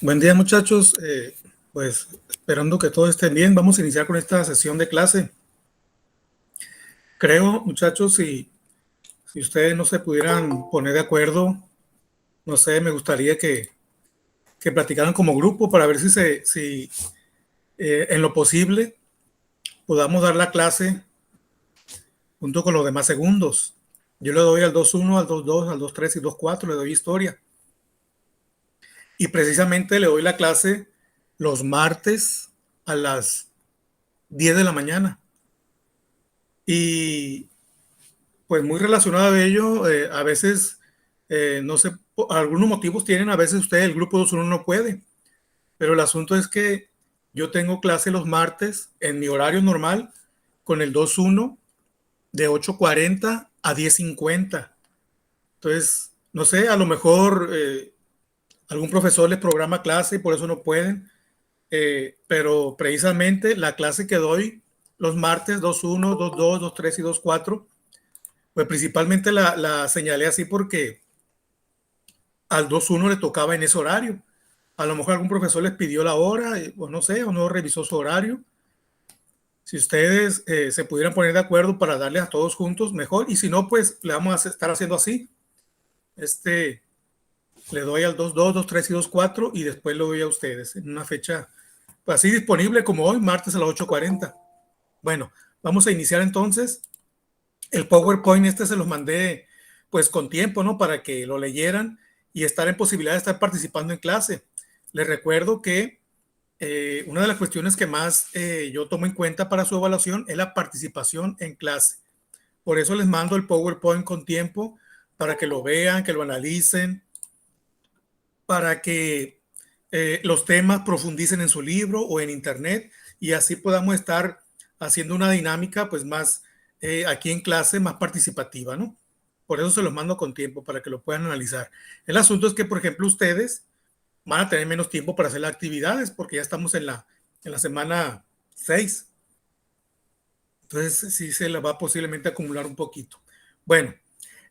Buen día, muchachos. Pues esperando que todos estén bien, vamos a iniciar con esta sesión de clase. Creo, muchachos, si ustedes no se pudieran poner de acuerdo, no sé, me gustaría que platicaran como grupo para ver si en lo posible podamos dar la clase junto con los demás segundos. Yo le doy al 2.1, al 2.2, al 2.3 y 2.4, le doy historia. Y precisamente le doy la clase los martes a las 10 de la mañana. Y pues muy relacionado a ello, a veces, no sé, algunos motivos tienen, a veces usted, el grupo 2.1 no puede, pero el asunto es que yo tengo clase los martes en mi horario normal con el 2.1 de 8:40 a 10:50. Entonces, no sé, a lo mejor algún profesor les programa clase y por eso no pueden, pero precisamente la clase que doy los martes 2.1, 2.2, 2.3 y 2.4, pues principalmente la señalé así porque al 2.1 le tocaba en ese horario. A lo mejor algún profesor les pidió la hora, o no sé, o no revisó su horario. Si ustedes se pudieran poner de acuerdo para darles a todos juntos, mejor. Y si no, pues le vamos a estar haciendo así. Este, le doy al 2.2, 2.3 y 2.4 y después le doy a ustedes en una fecha pues, así disponible como hoy, martes a las 8:40. Bueno, vamos a iniciar entonces. El PowerPoint se los mandé pues con tiempo, ¿no? Para que lo leyeran y estar en posibilidad de estar participando en clase. Les recuerdo que una de las cuestiones que más yo tomo en cuenta para su evaluación es la participación en clase. Por eso les mando el PowerPoint con tiempo para que lo vean, que lo analicen, para que los temas profundicen en su libro o en internet y así podamos estar haciendo una dinámica pues más aquí en clase, más participativa, ¿no? Por eso se los mando con tiempo para que lo puedan analizar. El asunto es que, por ejemplo, ustedes van a tener menos tiempo para hacer las actividades porque ya estamos en la semana 6. Entonces sí se les va posiblemente a acumular un poquito. Bueno,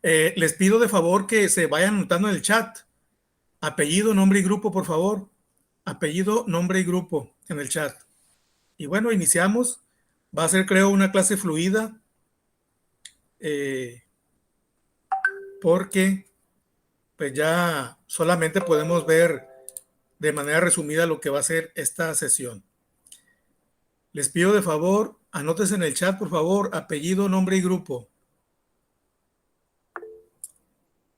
les pido de favor que se vayan anotando en el chat. Apellido, nombre y grupo, por favor. Apellido, nombre y grupo en el chat. Y bueno, iniciamos. Va a ser, creo, una clase fluida eh, porque pues ya solamente podemos ver de manera resumida lo que va a ser esta sesión. Les pido de favor, anótense en el chat, por favor, apellido, nombre y grupo.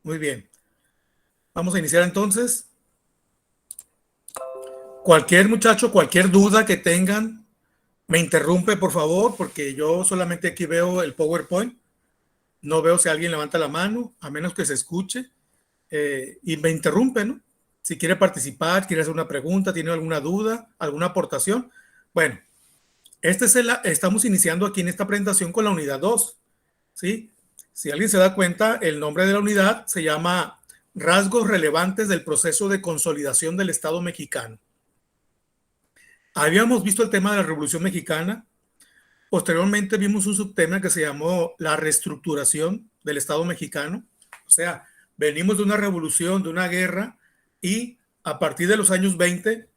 Muy bien. Vamos a iniciar entonces. Cualquier muchacho, cualquier duda que tengan, me interrumpe, por favor, porque yo solamente aquí veo el PowerPoint. No veo si alguien levanta la mano, a menos que se escuche, y me interrumpe, ¿no? Si quiere participar, quiere hacer una pregunta, tiene alguna duda, alguna aportación. Bueno, estamos iniciando aquí en esta presentación con la unidad 2, ¿sí? Si alguien se da cuenta, el nombre de la unidad se llama Rasgos relevantes del proceso de consolidación del Estado mexicano. Habíamos visto el tema de la Revolución Mexicana. Posteriormente vimos un subtema que se llamó la reestructuración del Estado mexicano. O sea, venimos de una revolución, de una guerra, y a partir de los años 20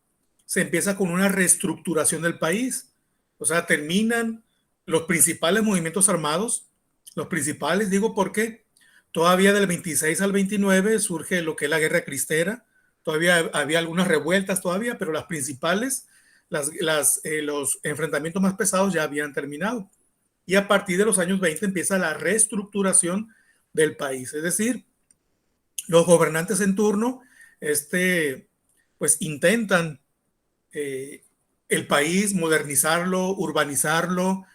se empieza con una reestructuración del país. O sea, terminan los principales movimientos armados, los principales, digo porque todavía del 26 al 29 surge lo que es la guerra cristera, todavía había algunas revueltas todavía, pero las principales, los enfrentamientos más pesados ya habían terminado. Y a partir de los años 20 empieza la reestructuración del país, es decir, los gobernantes en turno pues intentan eh, el país, modernizarlo, urbanizarlo,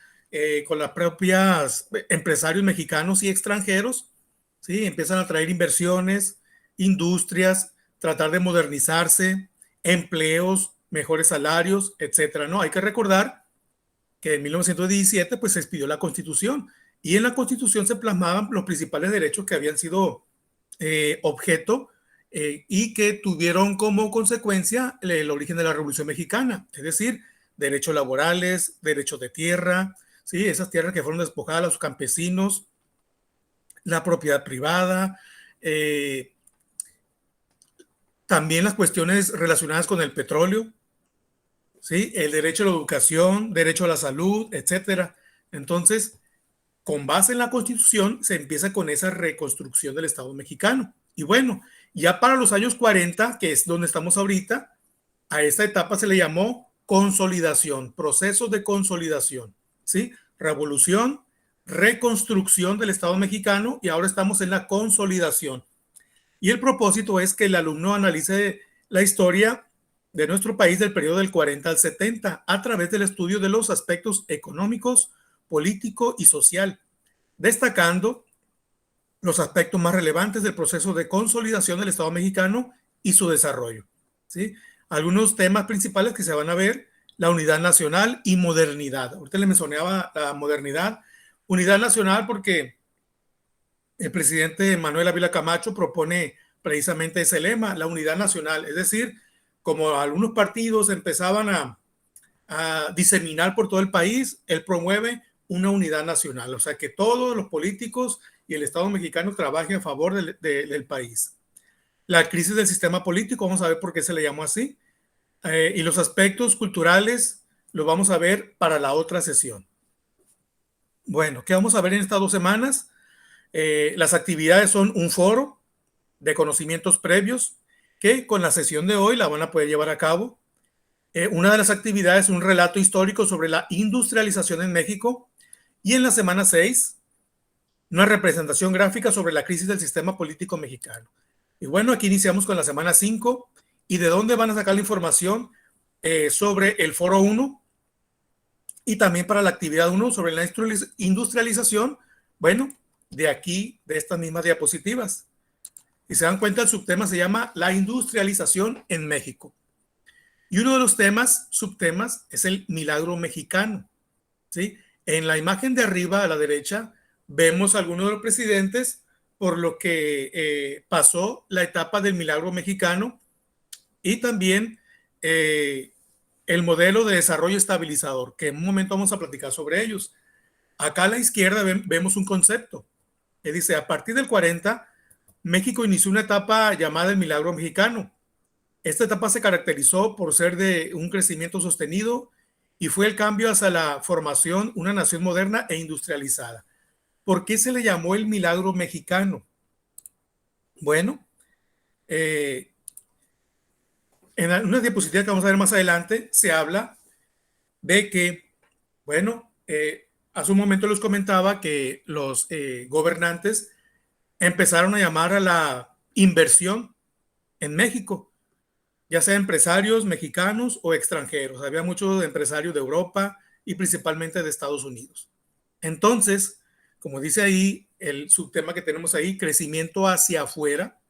con las propias empresarios mexicanos y extranjeros, ¿sí? Empiezan a traer inversiones, industrias, tratar de modernizarse, empleos, mejores salarios, etcétera, ¿no? Hay que recordar que en 1917 pues se expidió la Constitución y en la Constitución se plasmaban los principales derechos que habían sido objeto y que tuvieron como consecuencia el origen de la Revolución Mexicana, es decir, derechos laborales, derechos de tierra, ¿sí? Esas tierras que fueron despojadas a los campesinos, la propiedad privada, también las cuestiones relacionadas con el petróleo, ¿sí? El derecho a la educación, derecho a la salud, etcétera. Entonces, con base en la Constitución, se empieza con esa reconstrucción del Estado mexicano. Y bueno, ya para los años 40, que es donde estamos ahorita, a esta etapa se le llamó consolidación, procesos de consolidación, ¿sí? Revolución, reconstrucción del Estado mexicano y ahora estamos en la consolidación. Y el propósito es que el alumno analice la historia de nuestro país del periodo del 40 al 70 a través del estudio de los aspectos económicos, político y social, destacando los aspectos más relevantes del proceso de consolidación del Estado mexicano y su desarrollo, ¿sí? Algunos temas principales que se van a ver: la unidad nacional y modernidad. Ahorita le mencionaba la modernidad. Unidad nacional porque el presidente Manuel Ávila Camacho propone precisamente ese lema, la unidad nacional. Es decir, como algunos partidos empezaban a diseminar por todo el país, él promueve una unidad nacional, o sea, que todos los políticos y el Estado mexicano trabajen a favor del país. La crisis del sistema político, vamos a ver por qué se le llamó así, y los aspectos culturales los vamos a ver para la otra sesión. Bueno, ¿qué vamos a ver en estas 2 semanas? Las actividades son un foro de conocimientos previos que con la sesión de hoy la van a poder llevar a cabo. Una de las actividades es un relato histórico sobre la industrialización en México y en la semana 6 una representación gráfica sobre la crisis del sistema político mexicano. Y bueno, aquí iniciamos con la semana 5 y de dónde van a sacar la información sobre el foro 1 y también para la actividad 1 sobre la industrialización. Bueno, de aquí, de estas mismas diapositivas. Y se dan cuenta, el subtema se llama la industrialización en México. Y uno de los subtemas, es el milagro mexicano, ¿sí? En la imagen de arriba a la derecha vemos a algunos de los presidentes por lo que pasó la etapa del milagro mexicano y también el modelo de desarrollo estabilizador, que en un momento vamos a platicar sobre ellos. Acá a la izquierda vemos un concepto que dice: a partir del 40, México inició una etapa llamada el milagro mexicano. Esta etapa se caracterizó por ser de un crecimiento sostenido y fue el cambio hacia la formación, una nación moderna e industrializada. ¿Por qué se le llamó el milagro mexicano? Bueno, en una diapositiva que vamos a ver más adelante se habla de que, bueno, hace un momento les comentaba que los gobernantes empezaron a llamar a la inversión en México, ya sea empresarios mexicanos o extranjeros. Había muchos empresarios de Europa y principalmente de Estados Unidos. Entonces, como dice ahí el subtema que tenemos ahí, crecimiento hacia afuera,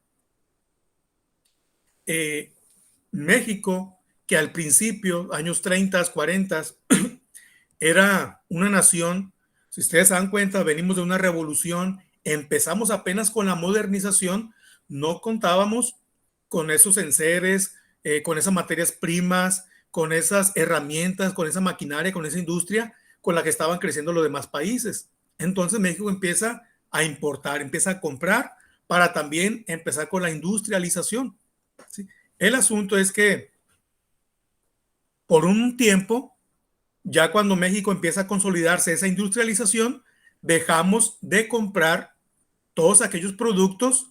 México, que al principio, años 30, 40, era una nación, si ustedes se dan cuenta, venimos de una revolución, empezamos apenas con la modernización, no contábamos con esos enseres, con esas materias primas, con esas herramientas, con esa maquinaria, con esa industria con la que estaban creciendo los demás países. Entonces México empieza a importar, empieza a comprar para también empezar con la industrialización, ¿sí? El asunto es que por un tiempo, ya cuando México empieza a consolidarse esa industrialización, dejamos de comprar todos aquellos productos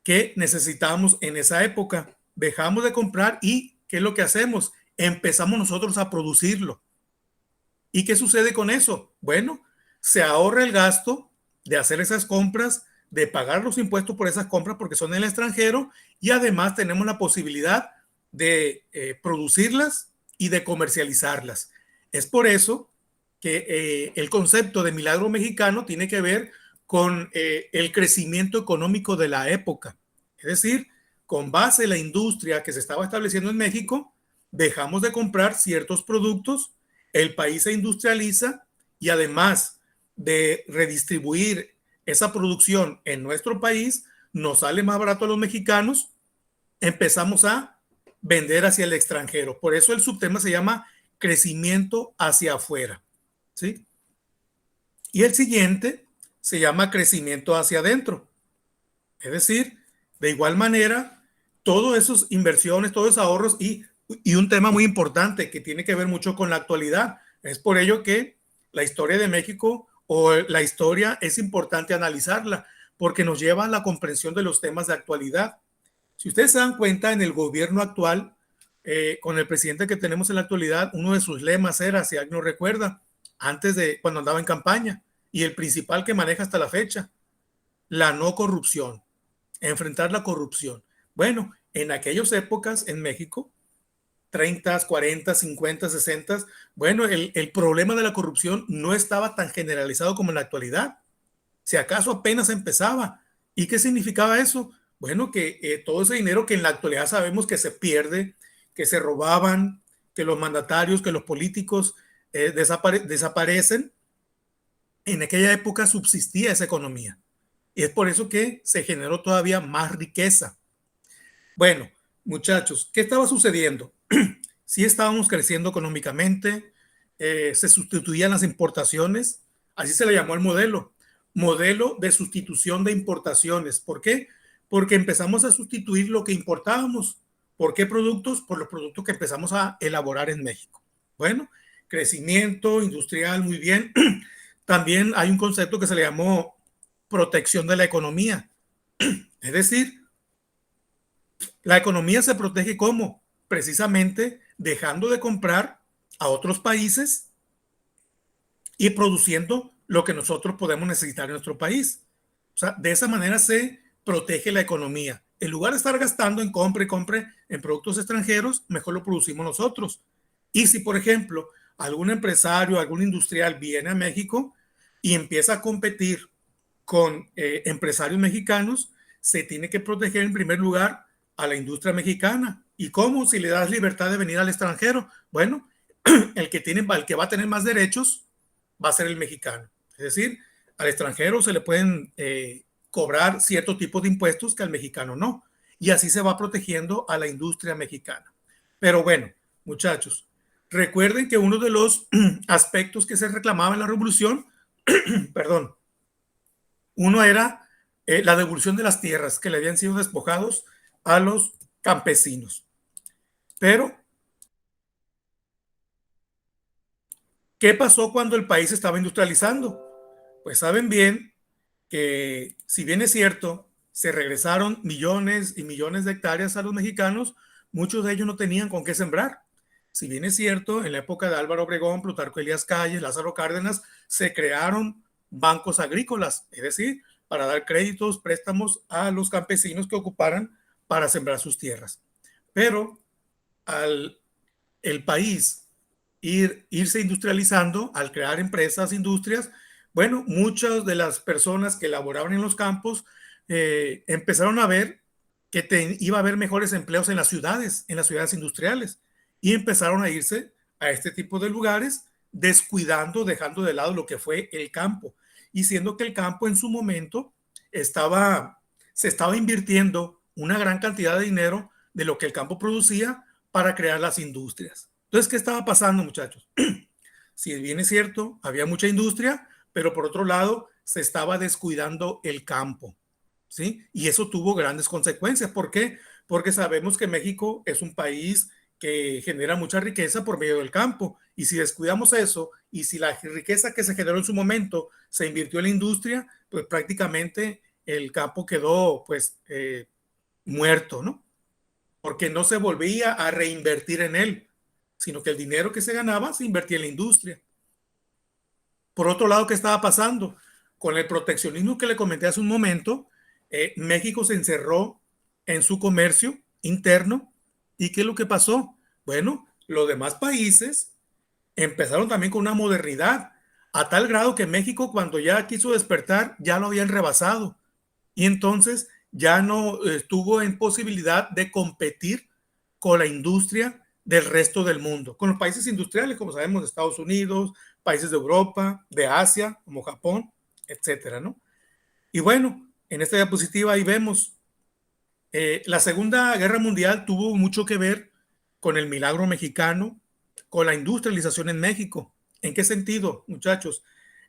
que necesitábamos en esa época. Dejamos de comprar y ¿qué es lo que hacemos? Empezamos nosotros a producirlo. ¿Y qué sucede con eso? Bueno, se ahorra el gasto de hacer esas compras, de pagar los impuestos por esas compras porque son en el extranjero y además tenemos la posibilidad de producirlas y de comercializarlas. Es por eso que el concepto de milagro mexicano tiene que ver con el crecimiento económico de la época. Es decir, con base en la industria que se estaba estableciendo en México, dejamos de comprar ciertos productos, el país se industrializa y además de redistribuir esa producción en nuestro país, nos sale más barato a los mexicanos, empezamos a vender hacia el extranjero. Por eso el subtema se llama crecimiento hacia afuera, ¿sí? Y el siguiente se llama crecimiento hacia adentro. Es decir, de igual manera, todas esas inversiones, todos esos ahorros y un tema muy importante que tiene que ver mucho con la actualidad. Es por ello que la historia de México o la historia es importante analizarla porque nos lleva a la comprensión de los temas de actualidad. Si ustedes se dan cuenta, en el gobierno actual, con el presidente que tenemos en la actualidad, uno de sus lemas era, si alguien no recuerda, antes de cuando andaba en campaña, y el principal que maneja hasta la fecha, la no corrupción, enfrentar la corrupción. Bueno, en aquellas épocas en México, 30, 40, 50, 60, bueno, el problema de la corrupción no estaba tan generalizado como en la actualidad. Si acaso apenas empezaba. ¿Y qué significaba eso? Bueno, que todo ese dinero que en la actualidad sabemos que se pierde, que se robaban, que los mandatarios, que los políticos desaparecen, en aquella época subsistía esa economía. Y es por eso que se generó todavía más riqueza. Bueno, muchachos, ¿qué estaba sucediendo? Sí estábamos creciendo económicamente, se sustituían las importaciones, así se le llamó al modelo de sustitución de importaciones. ¿Por qué? Porque empezamos a sustituir lo que importábamos. ¿Por qué productos? Por los productos que empezamos a elaborar en México. Bueno, crecimiento industrial, muy bien. También hay un concepto que se le llamó protección de la economía. Es decir, la economía se protege ¿cómo? Precisamente dejando de comprar a otros países y produciendo lo que nosotros podemos necesitar en nuestro país. O sea, de esa manera se protege la economía. En lugar de estar gastando en compra y compra en productos extranjeros, mejor lo producimos nosotros. Y si, por ejemplo, algún empresario, algún industrial viene a México y empieza a competir con empresarios mexicanos, se tiene que proteger en primer lugar a la industria mexicana. ¿Y cómo? Si le das libertad de venir al extranjero. Bueno, el que va a tener más derechos va a ser el mexicano. Es decir, al extranjero se le pueden cobrar cierto tipo de impuestos que al mexicano no. Y así se va protegiendo a la industria mexicana. Pero bueno, muchachos, recuerden que uno de los aspectos que se reclamaba en la revolución, perdón, uno era la devolución de las tierras que le habían sido despojados a los campesinos. Pero, ¿qué pasó cuando el país estaba industrializando? Pues saben bien que, si bien es cierto, se regresaron millones y millones de hectáreas a los mexicanos, muchos de ellos no tenían con qué sembrar. Si bien es cierto, en la época de Álvaro Obregón, Plutarco Elías Calles, Lázaro Cárdenas, se crearon bancos agrícolas, es decir, para dar créditos, préstamos a los campesinos que ocuparan para sembrar sus tierras. Pero al el país irse industrializando, al crear empresas, industrias, bueno, muchas de las personas que laboraban en los campos empezaron a ver que iba a haber mejores empleos en las ciudades industriales, y empezaron a irse a este tipo de lugares, descuidando, dejando de lado lo que fue el campo, y siendo que el campo en su momento se estaba invirtiendo una gran cantidad de dinero de lo que el campo producía para crear las industrias. Entonces, ¿qué estaba pasando, muchachos? Si bien es cierto, había mucha industria, pero por otro lado se estaba descuidando el campo, ¿sí? Y eso tuvo grandes consecuencias. ¿Por qué? Porque sabemos que México es un país que genera mucha riqueza por medio del campo. Y si descuidamos eso, y si la riqueza que se generó en su momento se invirtió en la industria, pues prácticamente el campo quedó pues muerto, ¿no? Porque no se volvía a reinvertir en él, sino que el dinero que se ganaba se invertía en la industria. Por otro lado, ¿qué estaba pasando? Con el proteccionismo que le comenté hace un momento, México se encerró en su comercio interno. ¿Y qué es lo que pasó? Bueno, los demás países empezaron también con una modernidad, a tal grado que México, cuando ya quiso despertar, ya lo habían rebasado. Y entonces ya no estuvo en posibilidad de competir con la industria del resto del mundo, con los países industriales, como sabemos, de Estados Unidos, países de Europa, de Asia, como Japón, etcétera, ¿no? Y bueno, en esta diapositiva ahí vemos, la Segunda Guerra Mundial tuvo mucho que ver con el milagro mexicano, con la industrialización en México. ¿En qué sentido, muchachos?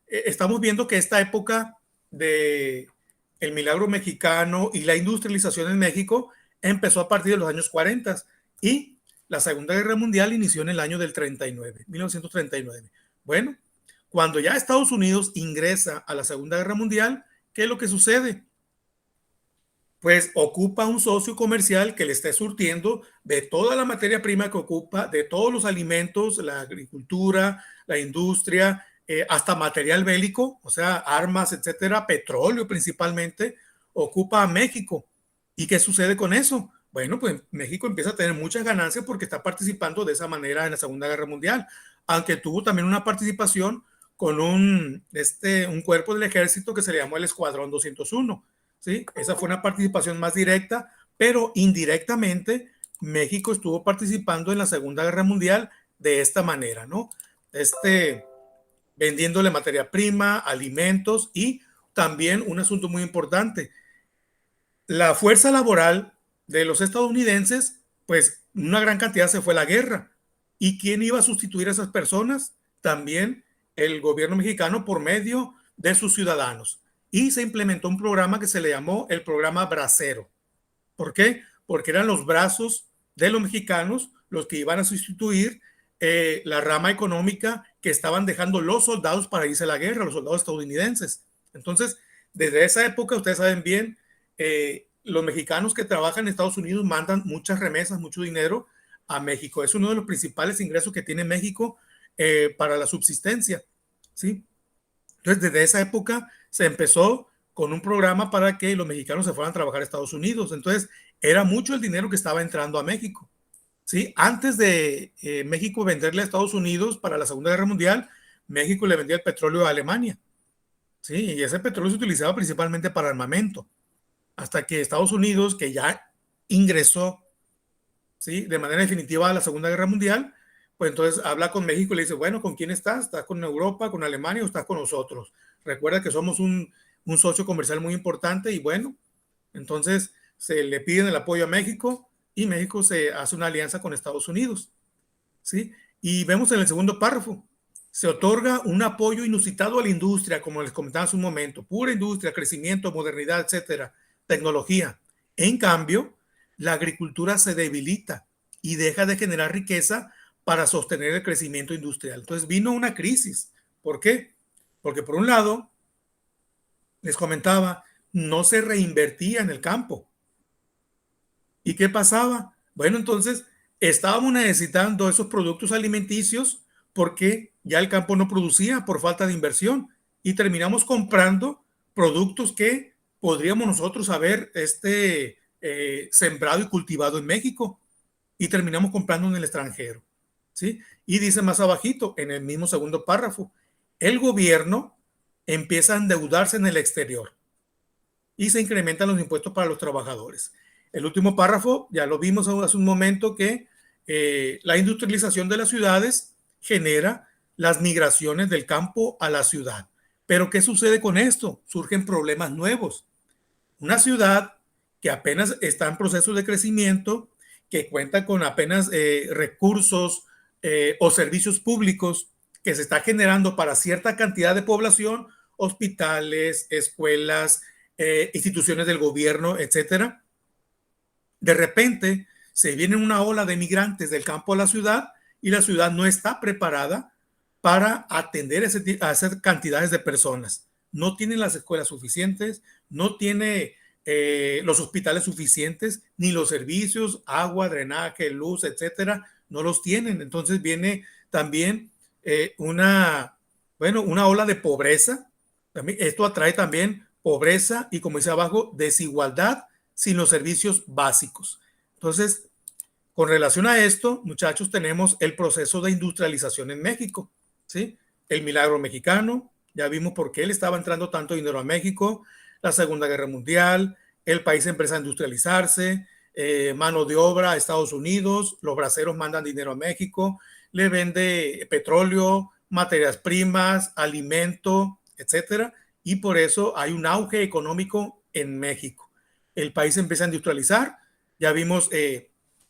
Estamos viendo que esta época de el milagro mexicano y la industrialización en México empezó a partir de los años 40 y la Segunda Guerra Mundial inició en el año del 1939. Bueno, cuando ya Estados Unidos ingresa a la Segunda Guerra Mundial, ¿qué es lo que sucede? Pues ocupa un socio comercial que le esté surtiendo de toda la materia prima que ocupa, de todos los alimentos, la agricultura, la industria, hasta material bélico, o sea, armas, etcétera, petróleo principalmente, ocupa a México. ¿Y qué sucede con eso? Bueno, pues México empieza a tener muchas ganancias porque está participando de esa manera en la Segunda Guerra Mundial, aunque tuvo también una participación con un cuerpo del ejército que se le llamó el Escuadrón 201. ¿Sí? Esa fue una participación más directa, pero indirectamente México estuvo participando en la Segunda Guerra Mundial de esta manera, ¿no? Vendiéndole materia prima, alimentos y también un asunto muy importante, la fuerza laboral de los estadounidenses, pues una gran cantidad se fue a la guerra. ¿Y quién iba a sustituir a esas personas? También el gobierno mexicano por medio de sus ciudadanos. Y se implementó un programa que se le llamó el programa Bracero. ¿Por qué? Porque eran los brazos de los mexicanos los que iban a sustituir la rama económica que estaban dejando los soldados para irse a la guerra, los soldados estadounidenses. Entonces, desde esa época, ustedes saben bien, los mexicanos que trabajan en Estados Unidos mandan muchas remesas, mucho dinero a México. Es uno de los principales ingresos que tiene México para la subsistencia, ¿sí? Entonces, desde esa época se empezó con un programa para que los mexicanos se fueran a trabajar a Estados Unidos. Entonces, era mucho el dinero que estaba entrando a México. ¿Sí? Antes de México venderle a Estados Unidos para la Segunda Guerra Mundial, México le vendía el petróleo a Alemania. ¿Sí? Y ese petróleo se utilizaba principalmente para armamento. Hasta que Estados Unidos, que ya ingresó, ¿sí?, de manera definitiva a la Segunda Guerra Mundial, pues entonces habla con México y le dice, bueno, ¿con quién estás? ¿Estás con Europa, con Alemania o estás con nosotros? Recuerda que somos un socio comercial muy importante y bueno, entonces se le piden el apoyo a México y México se hace una alianza con Estados Unidos, ¿sí? Y vemos en el segundo párrafo, se otorga un apoyo inusitado a la industria, como les comentaba hace un momento, pura industria, crecimiento, modernidad, etcétera, tecnología. En cambio, la agricultura se debilita y deja de generar riqueza para sostener el crecimiento industrial. Entonces vino una crisis. ¿Por qué? Porque por un lado, les comentaba, no se reinvertía en el campo. ¿Y qué pasaba? Bueno, entonces estábamos necesitando esos productos alimenticios porque ya el campo no producía por falta de inversión y terminamos comprando productos que podríamos nosotros haber sembrado y cultivado en México y terminamos comprando en el extranjero. ¿Sí? Y dice más abajito, en el mismo segundo párrafo, el gobierno empieza a endeudarse en el exterior y se incrementan los impuestos para los trabajadores. El último párrafo, ya lo vimos hace un momento, que la industrialización de las ciudades genera las migraciones del campo a la ciudad. Pero ¿qué sucede con esto? Surgen problemas nuevos. Una ciudad que apenas está en proceso de crecimiento, que cuenta con apenas recursos o servicios públicos que se está generando para cierta cantidad de población, hospitales, escuelas, instituciones del gobierno, etcétera. De repente se viene una ola de migrantes del campo a la ciudad y la ciudad no está preparada para atender a esas cantidades de personas. No tiene las escuelas suficientes, no tiene los hospitales suficientes, ni los servicios, agua, drenaje, luz, etcétera, no los tienen. Entonces viene también una ola de pobreza. Esto atrae también pobreza y, como dice abajo, desigualdad sin los servicios básicos. Entonces, con relación a esto, muchachos, tenemos el proceso de industrialización en México, ¿sí? El milagro mexicano, ya vimos por qué le estaba entrando tanto dinero a México, la Segunda Guerra Mundial, el país empieza a industrializarse, mano de obra a Estados Unidos, los braceros mandan dinero a México, le vende petróleo, materias primas, alimento, etcétera, y por eso hay un auge económico en México. El país empieza a industrializar, ya vimos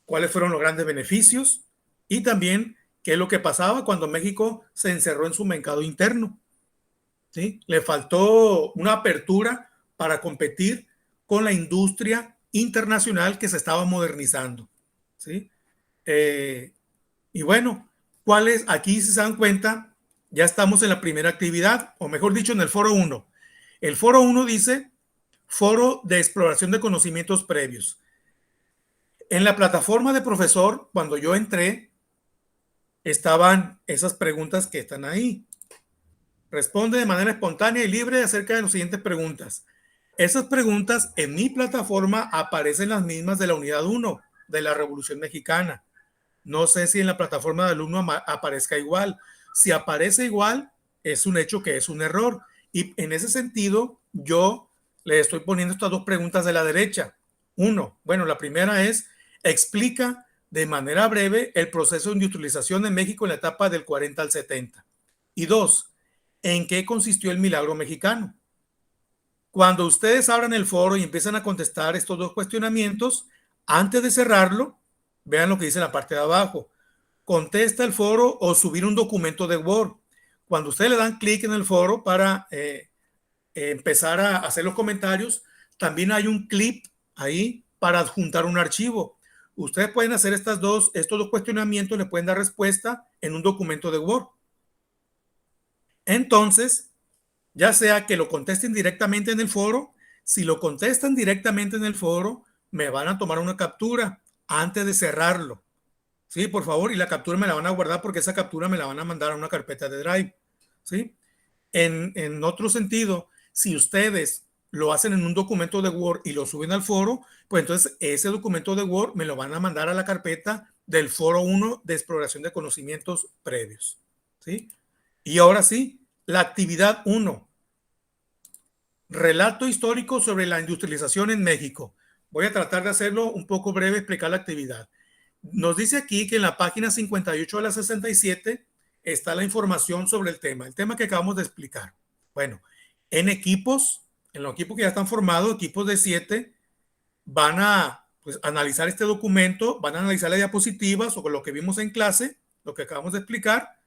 cuáles fueron los grandes beneficios y también qué es lo que pasaba cuando México se encerró en su mercado interno. ¿Sí? Le faltó una apertura para competir con la industria internacional que se estaba modernizando, ¿sí? Y bueno, ¿cuál es? Aquí, si se dan cuenta, ya estamos en la primera actividad, o mejor dicho, en el foro 1. El foro 1 dice Foro de Exploración de Conocimientos Previos. En la plataforma de profesor, cuando yo entré, estaban esas preguntas que están ahí. Responde de manera espontánea y libre acerca de las siguientes preguntas. Esas preguntas en mi plataforma aparecen las mismas de la unidad 1 de la Revolución Mexicana. No sé si en la plataforma de alumno aparezca igual. Si aparece igual, es un hecho que es un error. Y en ese sentido, yo le estoy poniendo estas dos preguntas de la derecha. Uno, bueno, la primera es, explica de manera breve el proceso de industrialización en México en la etapa del 40 al 70. Y dos, ¿en qué consistió el milagro mexicano? Cuando ustedes abran el foro y empiezan a contestar estos dos cuestionamientos, antes de cerrarlo, vean lo que dice en la parte de abajo. Contesta el foro o subir un documento de Word. Cuando ustedes le dan clic en el foro para empezar a hacer los comentarios, también hay un clip ahí para adjuntar un archivo. Ustedes pueden hacer estos dos cuestionamientos, le pueden dar respuesta en un documento de Word. Entonces, ya sea que lo contesten directamente en el foro, si lo contestan directamente en el foro, me van a tomar una captura antes de cerrarlo. Sí, por favor, y la captura me la van a guardar porque esa captura me la van a mandar a una carpeta de Drive. ¿Sí? En otro sentido, si ustedes lo hacen en un documento de Word y lo suben al foro, pues entonces ese documento de Word me lo van a mandar a la carpeta del foro 1 de exploración de conocimientos previos. ¿Sí? Y ahora sí, la actividad 1. Relato histórico sobre la industrialización en México. Voy a tratar de hacerlo un poco breve, explicar la actividad. Nos dice aquí que en la página 58 a la 67 está la información sobre el tema que acabamos de explicar. Bueno, en los equipos que ya están formados, equipos de 7, van a analizar este documento, van a analizar las diapositivas o lo que vimos en clase, lo que acabamos de explicar,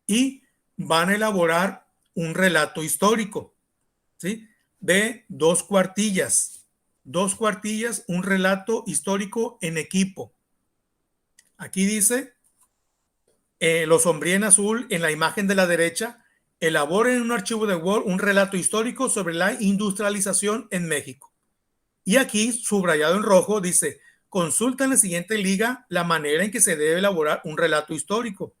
y van a elaborar un relato histórico, ¿sí? De 2 cuartillas, un relato histórico en equipo. Aquí dice, lo sombría en azul en la imagen de la derecha, elaboren en un archivo de Word un relato histórico sobre la industrialización en México. Y aquí, subrayado en rojo, dice, consulta en la siguiente liga la manera en que se debe elaborar un relato histórico.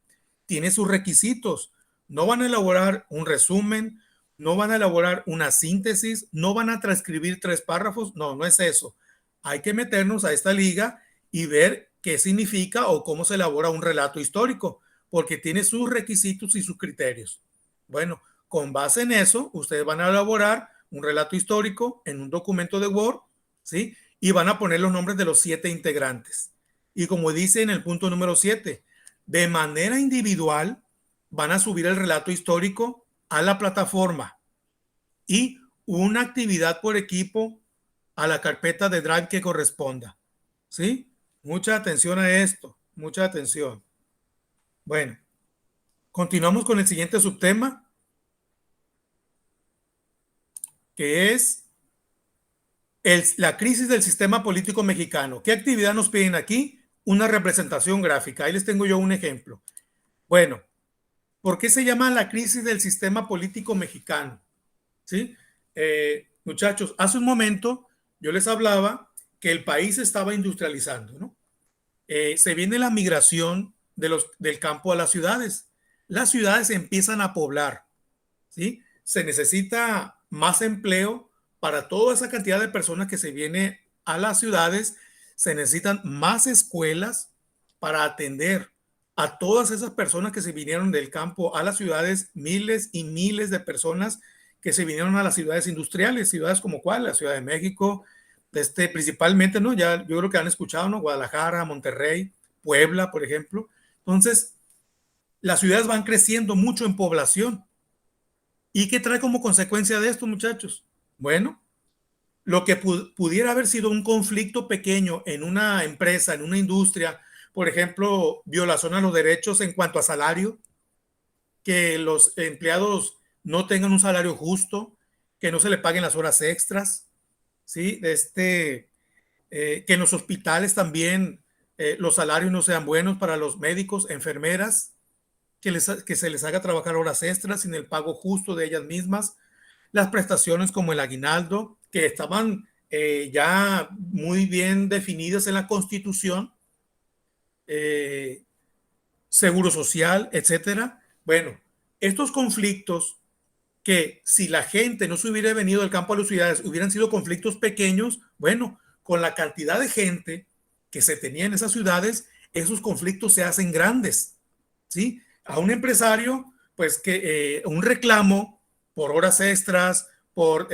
Tiene sus requisitos. No van a elaborar un resumen, no van a elaborar una síntesis, no van a transcribir 3 párrafos. No, no es eso. Hay que meternos a esta liga y ver qué significa o cómo se elabora un relato histórico, porque tiene sus requisitos y sus criterios. Bueno, con base en eso, ustedes van a elaborar un relato histórico en un documento de Word, ¿sí? Y van a poner los nombres de los 7 integrantes. Y como dice en el punto número 7, de manera individual van a subir el relato histórico a la plataforma y una actividad por equipo a la carpeta de Drive que corresponda. ¿Sí? Mucha atención a esto, mucha atención. Bueno, continuamos con el siguiente subtema, que es la crisis del sistema político mexicano. ¿Qué actividad nos piden aquí? Una representación gráfica. Ahí les tengo yo un ejemplo. Bueno, ¿por qué se llama la crisis del sistema político mexicano? ¿Sí? Muchachos, hace un momento yo les hablaba que el país estaba industrializando, ¿no? Se viene la migración del campo a las ciudades. Las ciudades empiezan a poblar, ¿sí? Se necesita más empleo para toda esa cantidad de personas que se viene a las ciudades. Se necesitan más escuelas para atender a todas esas personas que se vinieron del campo a las ciudades, miles y miles de personas que se vinieron a las ciudades industriales, ciudades como cuál, la Ciudad de México, principalmente, ¿no? Ya yo creo que han escuchado, ¿no? Guadalajara, Monterrey, Puebla, por ejemplo. Entonces, las ciudades van creciendo mucho en población. ¿Y qué trae como consecuencia de esto, muchachos? Bueno, lo que pudiera haber sido un conflicto pequeño en una empresa, en una industria, por ejemplo, violación a los derechos en cuanto a salario, que los empleados no tengan un salario justo, que no se le paguen las horas extras, ¿sí? que en los hospitales también los salarios no sean buenos para los médicos, enfermeras, que se les haga trabajar horas extras sin el pago justo de ellas mismas, las prestaciones como el aguinaldo, que estaban ya muy bien definidas en la Constitución, eh, seguro social, etcétera. Bueno, estos conflictos que si la gente no se hubiera venido del campo a las ciudades, hubieran sido conflictos pequeños, bueno, con la cantidad de gente que se tenía en esas ciudades, esos conflictos se hacen grandes, ¿sí? A un empresario, pues que un reclamo por horas extras, por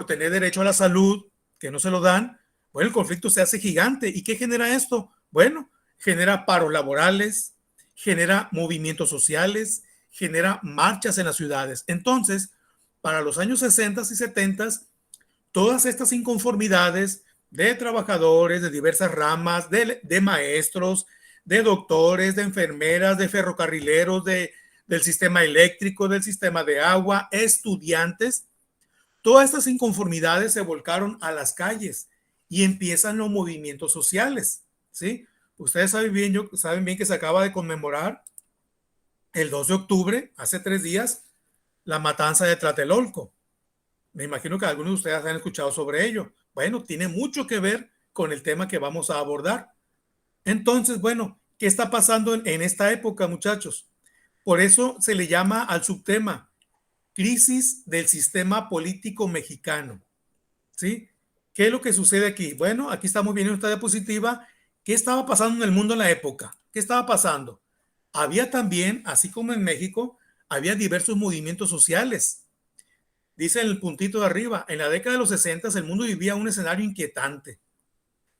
tener derecho a la salud, que no se lo dan, bueno, el conflicto se hace gigante. ¿Y qué genera esto? Bueno, genera paros laborales, genera movimientos sociales, genera marchas en las ciudades. Entonces, para los años 60 y 70, todas estas inconformidades de trabajadores de diversas ramas, de maestros, de doctores, de enfermeras, de ferrocarrileros, del sistema eléctrico, del sistema de agua, estudiantes, todas estas inconformidades se volcaron a las calles y empiezan los movimientos sociales, ¿sí? Ustedes saben bien que se acaba de conmemorar el 2 de octubre, hace 3 días, la matanza de Tlatelolco. Me imagino que algunos de ustedes han escuchado sobre ello. Bueno, tiene mucho que ver con el tema que vamos a abordar. Entonces, bueno, ¿qué está pasando en esta época, muchachos? Por eso se le llama al subtema crisis del sistema político mexicano. ¿Sí? ¿Qué es lo que sucede aquí? Bueno, aquí estamos viendo esta diapositiva. ¿Qué estaba pasando en el mundo en la época? ¿Qué estaba pasando? Había también, así como en México, había diversos movimientos sociales. Dice en el puntito de arriba, en la década de los 60 el mundo vivía un escenario inquietante.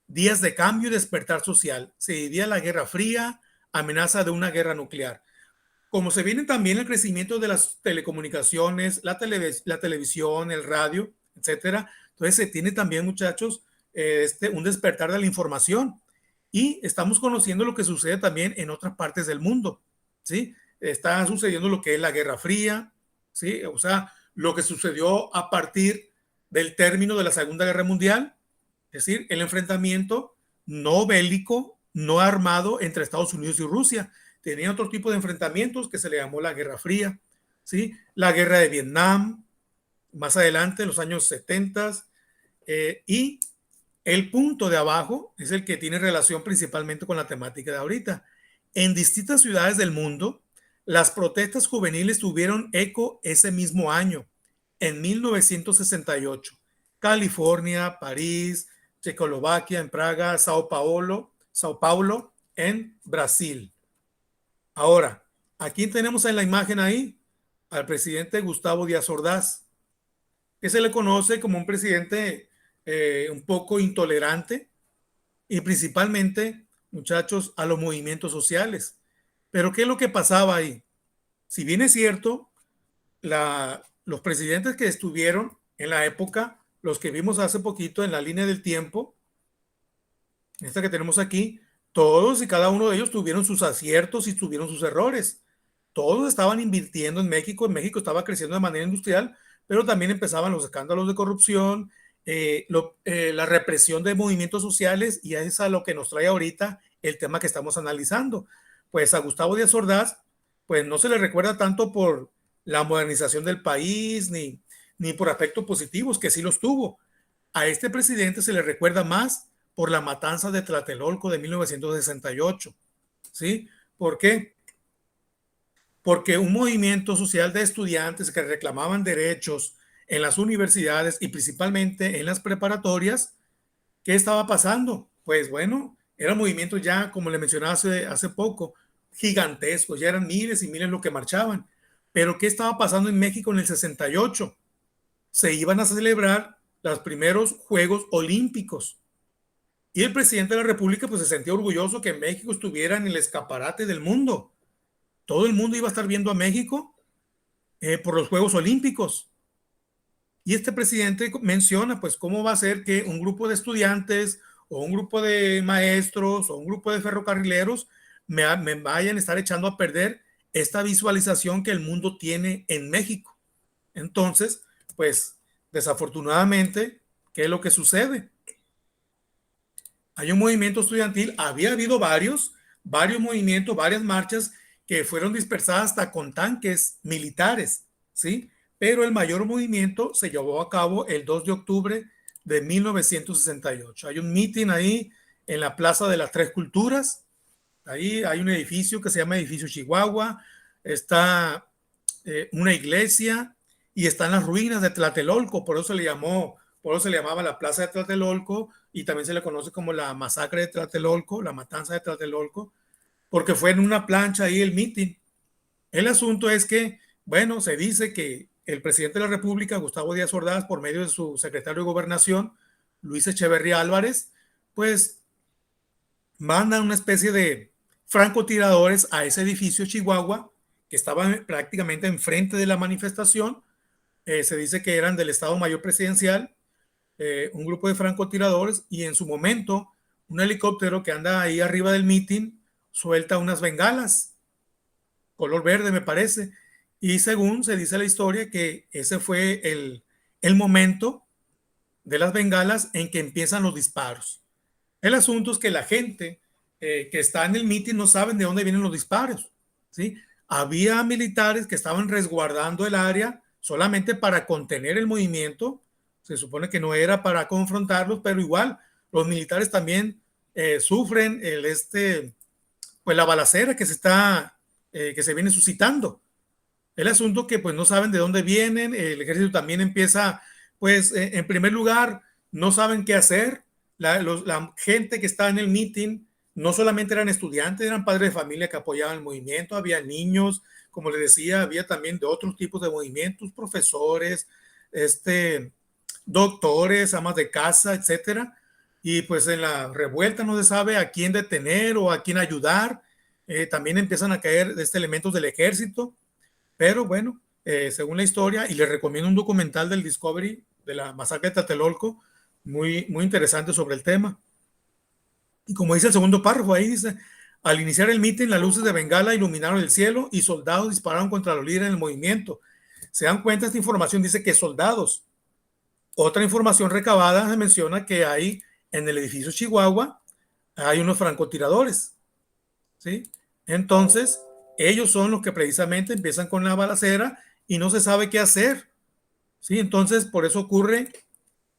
Días de cambio y despertar social. Se vivía la Guerra Fría, amenaza de una guerra nuclear. Como se viene también el crecimiento de las telecomunicaciones, la televisión, el radio, etcétera. Entonces se tiene también, muchachos, un despertar de la información. Y estamos conociendo lo que sucede también en otras partes del mundo, ¿sí? Está sucediendo lo que es la Guerra Fría, ¿sí? O sea, lo que sucedió a partir del término de la Segunda Guerra Mundial, es decir, el enfrentamiento no bélico, no armado entre Estados Unidos y Rusia. Tenía otro tipo de enfrentamientos que se le llamó la Guerra Fría, ¿sí? La Guerra de Vietnam, más adelante, en los años 70, y el punto de abajo es el que tiene relación principalmente con la temática de ahorita. En distintas ciudades del mundo, las protestas juveniles tuvieron eco ese mismo año, en 1968. California, París, Checoslovaquia, en Praga, Sao Paulo, en Brasil. Ahora, aquí tenemos en la imagen ahí al presidente Gustavo Díaz Ordaz, que se le conoce como un presidente un poco intolerante y principalmente, muchachos, a los movimientos sociales. Pero ¿qué es lo que pasaba ahí? Si bien es cierto, los presidentes que estuvieron en la época, los que vimos hace poquito en la línea del tiempo, esta que tenemos aquí, todos y cada uno de ellos tuvieron sus aciertos y tuvieron sus errores. Todos estaban invirtiendo en México estaba creciendo de manera industrial, pero también empezaban los escándalos de corrupción, la represión de movimientos sociales, y es a lo que nos trae ahorita el tema que estamos analizando. Pues a Gustavo Díaz Ordaz, pues no se le recuerda tanto por la modernización del país, ni por aspectos positivos, que sí los tuvo. A este presidente se le recuerda más por la matanza de Tlatelolco de 1968. ¿Sí? ¿Por qué? Porque un movimiento social de estudiantes que reclamaban derechos en las universidades y principalmente en las preparatorias, ¿qué estaba pasando? Pues bueno, era un movimiento ya, como le mencionaba hace poco, gigantesco, ya eran miles y miles los que marchaban. Pero ¿qué estaba pasando en México en el 68? Se iban a celebrar los primeros Juegos Olímpicos. Y el presidente de la República pues se sentía orgulloso que México estuviera en el escaparate del mundo. Todo el mundo iba a estar viendo a México por los Juegos Olímpicos. Y este presidente menciona pues cómo va a ser que un grupo de estudiantes o un grupo de maestros o un grupo de ferrocarrileros me vayan a estar echando a perder esta visualización que el mundo tiene en México. Entonces, pues desafortunadamente, ¿qué es lo que sucede? hay un movimiento estudiantil, había habido varios movimientos, varias marchas que fueron dispersadas hasta con tanques militares, ¿sí? Pero el mayor movimiento se llevó a cabo el 2 de octubre de 1968. Hay un mitin ahí en la Plaza de las Tres Culturas. Ahí hay un edificio que se llama Edificio Chihuahua, está una iglesia y están las ruinas de Tlatelolco, por eso se le llamaba la Plaza de Tlatelolco y también se le conoce como la masacre de Tlatelolco, la matanza de Tlatelolco, porque fue en una plancha ahí el mitin. El asunto es que, bueno, se dice que el presidente de la República, Gustavo Díaz Ordaz, por medio de su secretario de Gobernación, Luis Echeverría Álvarez, pues mandan una especie de francotiradores a ese edificio Chihuahua, que estaba prácticamente enfrente de la manifestación. Se dice que eran del Estado Mayor Presidencial, un grupo de francotiradores, y en su momento un helicóptero que anda ahí arriba del mitin suelta unas bengalas, color verde me parece, y según se dice la historia que ese fue el momento de las bengalas en que empiezan los disparos. El asunto es que la gente que está en el mitin no saben de dónde vienen los disparos, ¿sí? Había militares que estaban resguardando el área solamente para contener el movimiento. Se supone que no era para confrontarlos, pero igual los militares también sufren pues la balacera que se viene suscitando. El asunto que pues no saben de dónde vienen, el ejército también empieza, pues en primer lugar, no saben qué hacer. La gente que está en el meeting no solamente eran estudiantes, eran padres de familia que apoyaban el movimiento, había niños, como les decía, había también de otros tipos de movimientos, profesores, doctores, amas de casa, etcétera. Y pues en la revuelta no se sabe a quién detener o a quién ayudar. También empiezan a caer elementos del ejército. Pero bueno, según la historia, y les recomiendo un documental del Discovery de la masacre de Tlatelolco, muy interesante sobre el tema. Y como dice el segundo párrafo, ahí dice, al iniciar el mitin, las luces de Bengala iluminaron el cielo y soldados dispararon contra los líderes del movimiento. Se dan cuenta, esta información dice que soldados. Otra información recabada se menciona que hay en el edificio Chihuahua, hay unos francotiradores, ¿sí? Entonces, ellos son los que precisamente empiezan con la balacera y no se sabe qué hacer, ¿sí? Entonces, por eso ocurre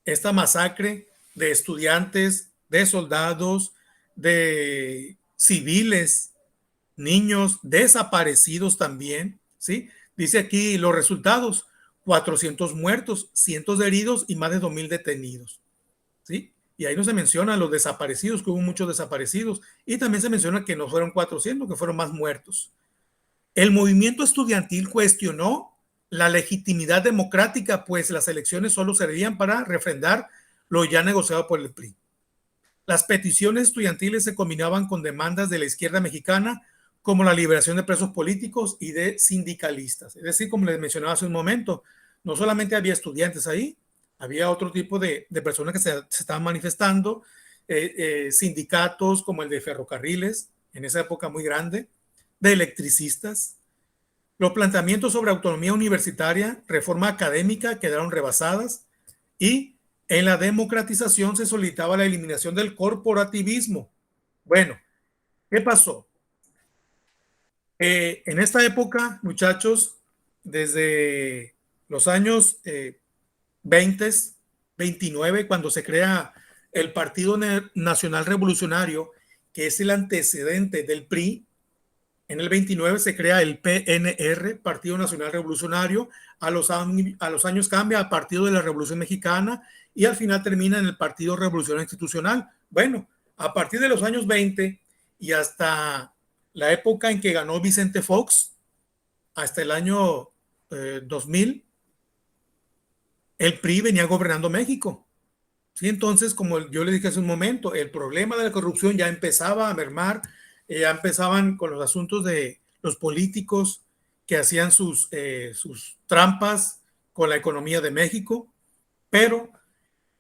esta masacre de estudiantes, de soldados, de civiles, niños desaparecidos también, ¿sí? Dice aquí los resultados, 400 muertos, cientos de heridos y más de 2,000 detenidos, ¿sí? Y ahí no se menciona los desaparecidos, que hubo muchos desaparecidos, y también se menciona que no fueron 400, que fueron más muertos. El movimiento estudiantil cuestionó la legitimidad democrática, pues las elecciones solo servían para refrendar lo ya negociado por el PRI. Las peticiones estudiantiles se combinaban con demandas de la izquierda mexicana, como la liberación de presos políticos y de sindicalistas. Es decir, como les mencionaba hace un momento, no solamente había estudiantes ahí, había otro tipo de personas que se estaban manifestando, sindicatos como el de ferrocarriles, en esa época muy grande, de electricistas. Los planteamientos sobre autonomía universitaria, reforma académica quedaron rebasadas y en la democratización se solicitaba la eliminación del corporativismo. Bueno, ¿qué pasó? En esta época, muchachos, desde los años 20, 29, cuando se crea el Partido Nacional Revolucionario, que es el antecedente del PRI, en el 29 se crea el PNR, Partido Nacional Revolucionario, a los años cambia a Partido de la Revolución Mexicana y al final termina en el Partido Revolucionario Institucional. Bueno, a partir de los años 20 y hasta la época en que ganó Vicente Fox, hasta el año 2000, el PRI venía gobernando México. ¿Sí? Entonces, como yo le dije hace un momento, el problema de la corrupción ya empezaba a mermar, ya empezaban con los asuntos de los políticos que hacían sus trampas con la economía de México, pero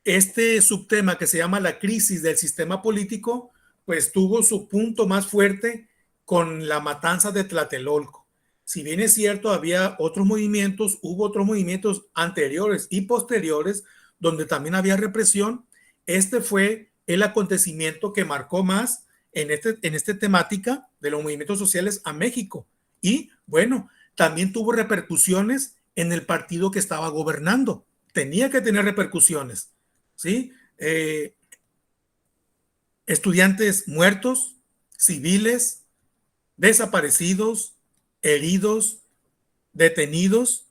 este subtema que se llama la crisis del sistema político, pues tuvo su punto más fuerte con la matanza de Tlatelolco. Si bien es cierto, había otros movimientos, hubo otros movimientos anteriores y posteriores donde también había represión. Este fue el acontecimiento que marcó más en esta temática de los movimientos sociales a México. Y bueno, también tuvo repercusiones en el partido que estaba gobernando. Tenía que tener repercusiones, ¿sí? Estudiantes muertos, civiles, desaparecidos, heridos, detenidos.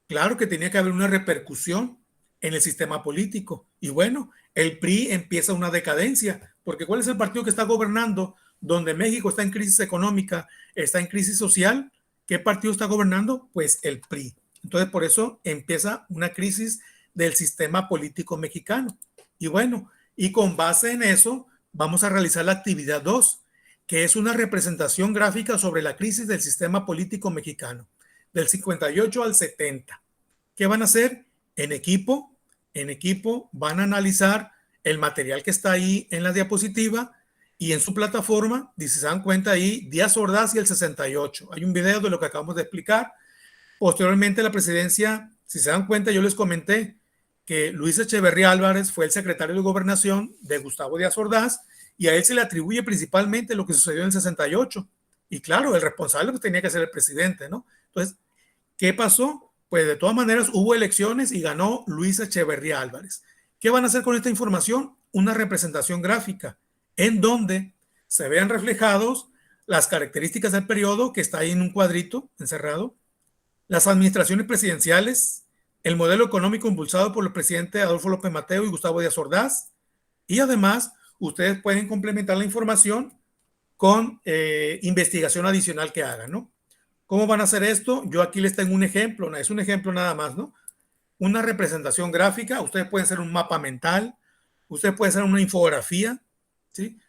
Claro que tenía que haber una repercusión en el sistema político. Y bueno, el PRI empieza una decadencia, porque ¿cuál es el partido que está gobernando donde México está en crisis económica, está en crisis social? ¿Qué partido está gobernando? Pues el PRI. Entonces, por eso empieza una crisis del sistema político mexicano. Y bueno, y con base en eso, vamos a realizar la actividad 2, que es una representación gráfica sobre la crisis del sistema político mexicano, del 58 al 70. ¿Qué van a hacer? En equipo van a analizar el material que está ahí en la diapositiva y en su plataforma, si se dan cuenta ahí, Díaz Ordaz y el 68. Hay un video de lo que acabamos de explicar. Posteriormente la presidencia, si se dan cuenta, yo les comenté que Luis Echeverría Álvarez fue el secretario de Gobernación de Gustavo Díaz Ordaz y a él se le atribuye principalmente lo que sucedió en el 68. Y claro, el responsable pues tenía que ser el presidente, ¿no? Entonces, ¿qué pasó? Pues de todas maneras hubo elecciones y ganó Luis Echeverría Álvarez. ¿Qué van a hacer con esta información? Una representación gráfica en donde se vean reflejados las características del periodo que está ahí en un cuadrito encerrado, las administraciones presidenciales, el modelo económico impulsado por el presidente Adolfo López Mateo y Gustavo Díaz Ordaz, y además ustedes pueden complementar la información con investigación adicional que hagan, ¿no? ¿Cómo van a hacer esto? Yo aquí les tengo un ejemplo, es un ejemplo nada más, ¿no? Una representación gráfica, ustedes pueden hacer un mapa mental, ustedes pueden hacer una infografía, ¿sí?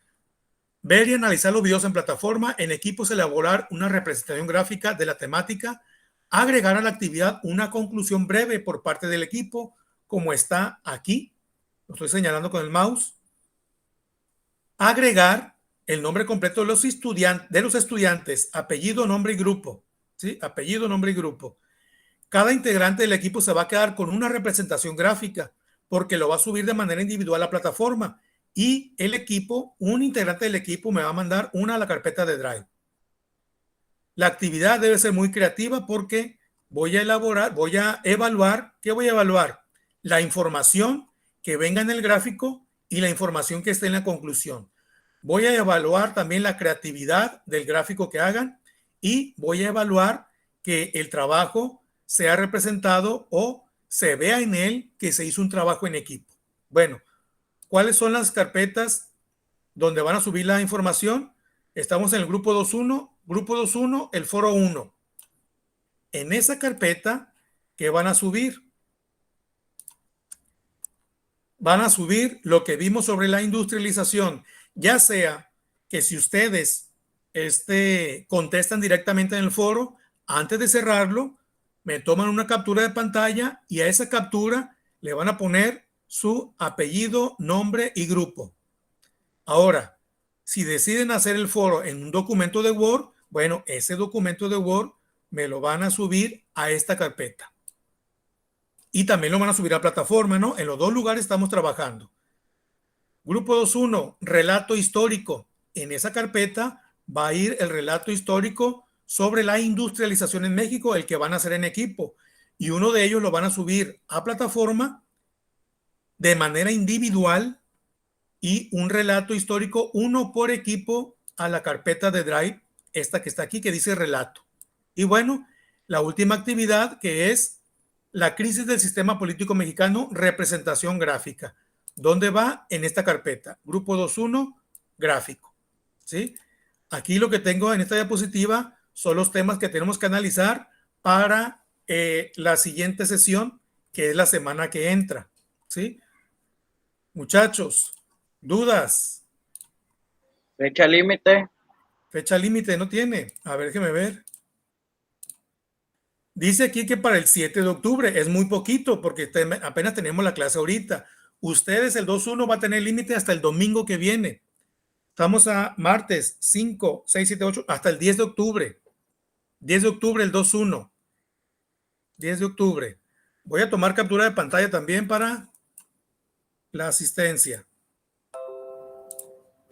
Ver y analizar los videos en plataforma, en equipos elaborar una representación gráfica de la temática, agregar a la actividad una conclusión breve por parte del equipo, como está aquí, lo estoy señalando con el mouse, agregar el nombre completo de los estudiantes, apellido, nombre y grupo, ¿sí? Apellido, nombre y grupo. Cada integrante del equipo se va a quedar con una representación gráfica porque lo va a subir de manera individual a la plataforma y el equipo, un integrante del equipo me va a mandar una a la carpeta de Drive. La actividad debe ser muy creativa porque voy a evaluar, ¿qué voy a evaluar? La información que venga en el gráfico y la información que esté en la conclusión. Voy a evaluar también la creatividad del gráfico que hagan y voy a evaluar que el trabajo sea representado o se vea en él que se hizo un trabajo en equipo. Bueno, ¿cuáles son las carpetas donde van a subir la información? Estamos en el grupo 2.1, el foro 1. En esa carpeta, ¿qué van a subir? Van a subir lo que vimos sobre la industrialización, ya sea que si ustedes contestan directamente en el foro, antes de cerrarlo, me toman una captura de pantalla y a esa captura le van a poner su apellido, nombre y grupo. Ahora, si deciden hacer el foro en un documento de Word, bueno, ese documento de Word me lo van a subir a esta carpeta. Y también lo van a subir a plataforma, ¿no? En los dos lugares estamos trabajando. Grupo 2.1, relato histórico. En esa carpeta va a ir el relato histórico sobre la industrialización en México, el que van a hacer en equipo. Y uno de ellos lo van a subir a plataforma de manera individual y un relato histórico, uno por equipo, a la carpeta de Drive, esta que está aquí, que dice relato. Y bueno, la última actividad, que es la crisis del sistema político mexicano, representación gráfica. ¿Dónde va? En esta carpeta, grupo 2.1, gráfico. ¿Sí? Aquí lo que tengo en esta diapositiva son los temas que tenemos que analizar para la siguiente sesión, que es la semana que entra. ¿Sí? Muchachos, ¿dudas? Fecha límite. Fecha límite no tiene. A ver, déjeme ver. Dice aquí que para el 7 de octubre es muy poquito porque apenas tenemos la clase ahorita. Ustedes el 2.1 va a tener límite hasta el domingo que viene. Estamos a martes 5, 6, 7, 8, hasta el 10 de octubre. 10 de octubre el 2.1. 10 de octubre. Voy a tomar captura de pantalla también para la asistencia.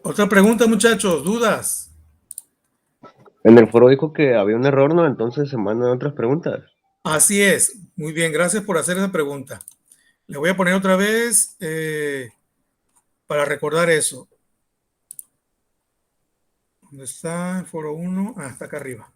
Otra pregunta, muchachos, dudas. En el foro dijo que había un error, ¿no? Entonces se mandan otras preguntas. Así es. Muy bien, gracias por hacer esa pregunta. Le voy a poner otra vez para recordar eso. ¿Dónde está el foro 1? Ah, está acá arriba.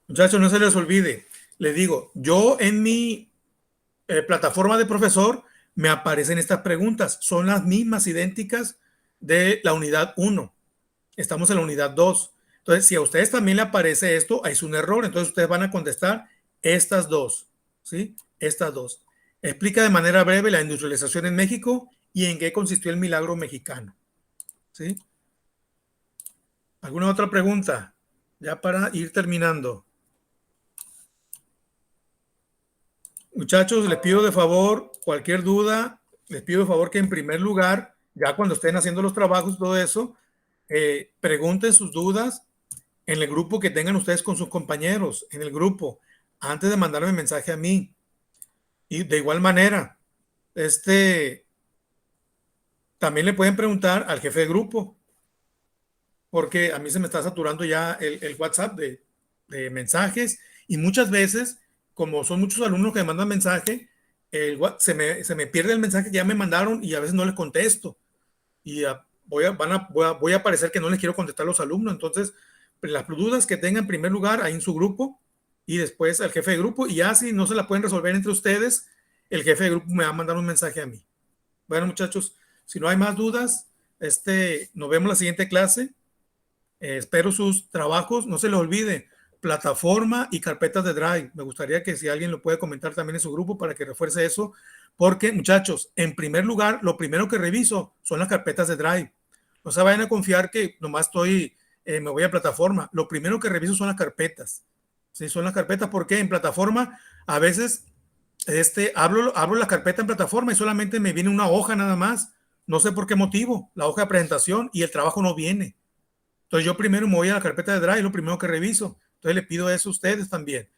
Muchachos, no se les olvide. Les digo, yo en mi plataforma de profesor me aparecen estas preguntas. Son las mismas, idénticas de la unidad 1. Estamos en la unidad 2. Entonces, si a ustedes también le aparece esto, es un error. Entonces, ustedes van a contestar estas dos. ¿Sí? Estas dos. Explica de manera breve la industrialización en México y en qué consistió el milagro mexicano. ¿Sí? ¿Alguna otra pregunta? Ya para ir terminando. Muchachos, les pido de favor, cualquier duda, les pido de favor que en primer lugar, ya cuando estén haciendo los trabajos, todo eso, pregunten sus dudas en el grupo que tengan ustedes con sus compañeros, en el grupo, antes de mandarme mensaje a mí. Y de igual manera, también le pueden preguntar al jefe de grupo, porque a mí se me está saturando ya el WhatsApp de mensajes y muchas veces, como son muchos alumnos que me mandan mensaje, se me pierde el mensaje que ya me mandaron y a veces no les contesto y voy a parecer que no les quiero contestar a los alumnos. Entonces, las dudas que tengan en primer lugar ahí en su grupo y después al jefe de grupo y ya si no se la pueden resolver entre ustedes, el jefe de grupo me va a mandar un mensaje a mí. Bueno, muchachos, si no hay más dudas, nos vemos en la siguiente clase. Espero sus trabajos, no se les olvide, plataforma y carpetas de Drive. Me gustaría que si alguien lo puede comentar también en su grupo para que refuerce eso, porque muchachos, en primer lugar, lo primero que reviso son las carpetas de Drive. No se vayan a confiar que nomás me voy a plataforma. Lo primero que reviso son las carpetas. Sí, son las carpetas porque en plataforma a veces abro la carpeta en plataforma y solamente me viene una hoja nada más. No sé por qué motivo, la hoja de presentación y el trabajo no viene. Entonces yo primero me voy a la carpeta de Drive, lo primero que reviso. Entonces le pido eso a ustedes también.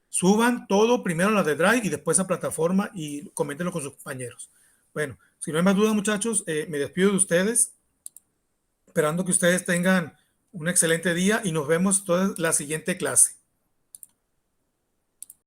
Suban todo primero a la de Drive y después a plataforma y coméntenlo con sus compañeros. Bueno, si no hay más dudas, muchachos, me despido de ustedes, esperando que ustedes tengan un excelente día y nos vemos toda la siguiente clase.